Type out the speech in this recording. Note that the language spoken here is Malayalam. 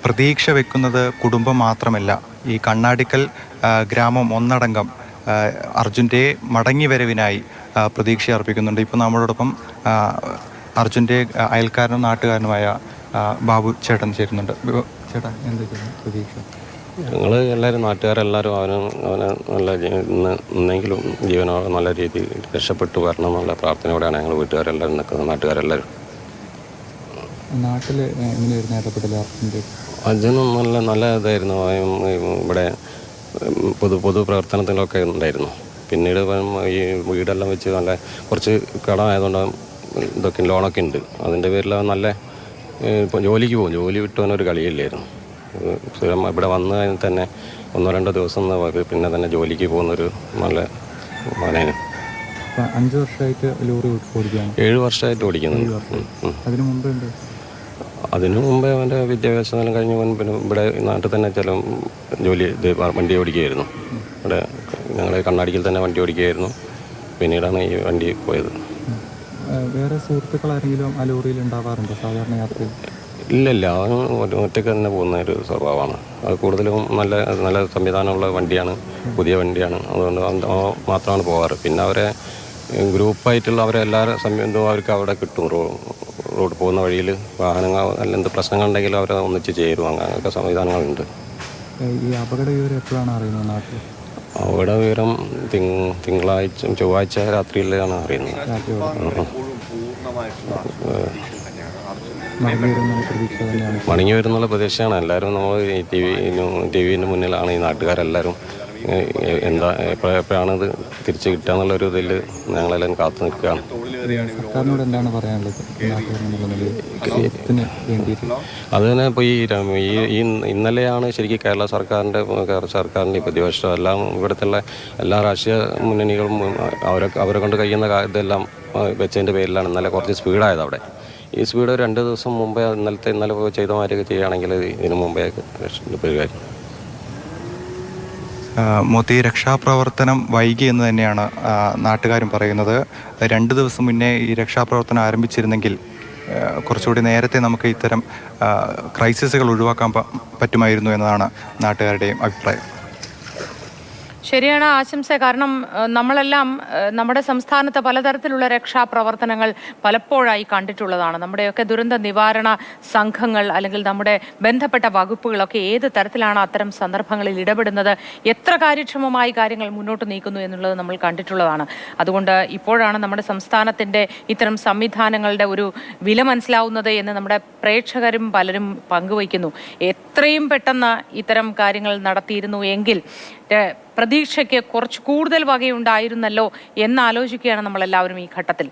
പ്രതീക്ഷ വെക്കുന്നത് കുടുംബം മാത്രമല്ല, ഈ കണ്ണാടിക്കൽ ഗ്രാമം ഒന്നടങ്കം അർജുൻ്റെ മടങ്ങി വരവിനായി പ്രതീക്ഷ അർപ്പിക്കുന്നുണ്ട്. ഇപ്പോൾ നമ്മളോടൊപ്പം അർജുൻ്റെ അയൽക്കാരനും നാട്ടുകാരനുമായ ബാബു ചേട്ടൻ ചേരുന്നുണ്ട്. ചേട്ടാ, എന്തൊക്കെയാണ് പ്രതീക്ഷ? ഞങ്ങൾ എല്ലാവരും നാട്ടുകാരെല്ലാവരും അവനെ നല്ല ഇന്നെങ്കിലും ജീവനോടെ നല്ല രീതിയിൽ രക്ഷപ്പെട്ടു വരണം എന്നുള്ള പ്രാർത്ഥനയോടെയാണ് ഞങ്ങൾ വീട്ടുകാരെല്ലാവരും നിൽക്കുന്നത്, നാട്ടുകാരെല്ലാവരും. നാട്ടിൽ എങ്ങനെയായിരുന്നു ഇടപെടൽ? അർജുനും നല്ല ഇതായിരുന്നു. ഇവിടെ പൊതു പ്രവർത്തനത്തിലൊക്കെ ഉണ്ടായിരുന്നു. പിന്നീട് ഈ വീടെല്ലാം വെച്ച് നല്ല കുറച്ച് കടമായതുകൊണ്ട് ഇതൊക്കെ ലോണൊക്കെ ഉണ്ട്. അതിൻ്റെ പേരിൽ നല്ല ജോലിക്ക് പോകും. ജോലി വിട്ടുവനൊരു കളിയില്ലായിരുന്നു. ഇവിടെ വന്ന് തന്നെ 1-2 ദിവസം പിന്നെ തന്നെ ജോലിക്ക് പോകുന്നൊരു നല്ല മനേനും. 5 വർഷമായിട്ട് ലോറി ഓടിക്കുകയാണ്. 7 വർഷമായിട്ട് ഓടിക്കുന്നു. അതിനു മുമ്പേ അവൻ്റെ വിദ്യാഭ്യാസം കഴിഞ്ഞ് പിന്നെ ഇവിടെ നാട്ടിൽ തന്നെ ചില വണ്ടി ഓടിക്കുകയായിരുന്നു. ഇവിടെ ഞങ്ങൾ കണ്ണാടിക്കൽ തന്നെ വണ്ടി ഓടിക്കുകയായിരുന്നു. പിന്നീടാണ് ഈ വണ്ടി പോയത്. വേറെ സുഹൃത്തുക്കൾ ആരെങ്കിലും ആ ലോറിയിൽ ഉണ്ടാവാറുണ്ടോ സാധാരണ യാത്രയിൽ? ഇല്ല, അവൻ ഒറ്റയ്ക്ക് തന്നെ പോകുന്ന ഒരു സ്വഭാവമാണ്. അത് കൂടുതലും നല്ല സംവിധാനമുള്ള വണ്ടിയാണ്, പുതിയ വണ്ടിയാണ്. അതുകൊണ്ട് മാത്രമാണ് പോകാറ്. പിന്നെ അവരെ ഗ്രൂപ്പായിട്ടുള്ള അവരെല്ലാവരും സംബന്ധവും അവർക്ക് അവിടെ കിട്ടും. റോഡ് പോകുന്ന വഴിയിൽ വാഹനങ്ങൾ എന്ത് പ്രശ്നങ്ങളുണ്ടെങ്കിലും അവരെ ഒന്നിച്ച് ചേരും. അങ്ങനെയൊക്കെ സംവിധാനങ്ങളുണ്ട്. ഈ അപകട വിവരം എപ്പോഴാണ് അറിയുന്നത് നാട്ടിൽ? അപകട വിവരം ചൊവ്വാഴ്ച രാത്രിയിലാണ് അറിയുന്നത്. മടങ്ങി വരുന്നുള്ള പ്രതീക്ഷയാണ്. എല്ലാവരും നമ്മൾ ടി വിൻ്റെ മുന്നിലാണ് ഈ നാട്ടുകാരെല്ലാവരും. എപ്പോഴാണ് ഇത് തിരിച്ചു കിട്ടുക എന്നുള്ളൊരു ഇതിൽ ഞങ്ങളെല്ലാം കാത്തു നിൽക്കുകയാണ്. സർക്കാരിനോട് എന്താണ് പറയാനുള്ളത്? അത് തന്നെ ഇപ്പോൾ ഈ ഇന്നലെയാണ് ശരിക്കും കേരള സർക്കാരിൻ്റെ ഈ പ്രതിപക്ഷം എല്ലാം ഇവിടുത്തെ എല്ലാ രാഷ്ട്രീയ മുന്നണികളും അവരെ കൊണ്ട് കഴിയുന്ന ഇതെല്ലാം വെച്ചതിൻ്റെ പേരിലാണ് ഇന്നലെ കുറച്ച് സ്പീഡായത്. അവിടെ ഈ സ്പീഡ് 2 ദിവസം മുമ്പേ ഇന്നലെ ചെയ്ത മാതിരിയൊക്കെ ചെയ്യുകയാണെങ്കിൽ ഇതിനു മുമ്പേ പെരുകായിരുന്നു. മോത്തി, രക്ഷാപ്രവർത്തനം വൈകി എന്ന് തന്നെയാണ് നാട്ടുകാരും പറയുന്നത്. 2 ദിവസം മുന്നേ ഈ രക്ഷാപ്രവർത്തനം ആരംഭിച്ചിരുന്നെങ്കിൽ കുറച്ചുകൂടി നേരത്തെ നമുക്ക് ഇത്തരം ക്രൈസിസുകൾ ഒഴിവാക്കാൻ പറ്റുമായിരുന്നു എന്നതാണ് നാട്ടുകാരുടെയും അഭിപ്രായം. ശരിയാണ് ആശംസ. കാരണം നമ്മളെല്ലാം നമ്മുടെ സംസ്ഥാനത്ത് പലതരത്തിലുള്ള രക്ഷാപ്രവർത്തനങ്ങൾ പലപ്പോഴായി കണ്ടിട്ടുള്ളതാണ്. നമ്മുടെയൊക്കെ ദുരന്ത നിവാരണ സംഘങ്ങൾ അല്ലെങ്കിൽ നമ്മുടെ ബന്ധപ്പെട്ട വകുപ്പുകളൊക്കെ ഏത് തരത്തിലാണ് അത്തരം സന്ദർഭങ്ങളിൽ ഇടപെടുന്നത്, എത്ര കാര്യക്ഷമമായി കാര്യങ്ങൾ മുന്നോട്ട് നീക്കുന്നു എന്നുള്ളത് നമ്മൾ കണ്ടിട്ടുള്ളതാണ്. അതുകൊണ്ട് ഇപ്പോഴാണ് നമ്മുടെ സംസ്ഥാനത്തിൻ്റെ ഇത്തരം സംവിധാനങ്ങളുടെ ഒരു വില മനസ്സിലാവുന്നത് എന്ന് നമ്മുടെ പ്രേക്ഷകരും പലരും പങ്കുവയ്ക്കുന്നു. എത്രയും പെട്ടെന്ന് ഇത്തരം കാര്യങ്ങൾ നടത്തിയിരുന്നു എങ്കിൽ പ്രതീക്ഷയ്ക്ക് കുറച്ച് കൂടുതൽ വകയുണ്ടായിരുന്നല്ലോ എന്നാലോചിക്കുകയാണ് നമ്മളെല്ലാവരും ഈ ഘട്ടത്തിൽ.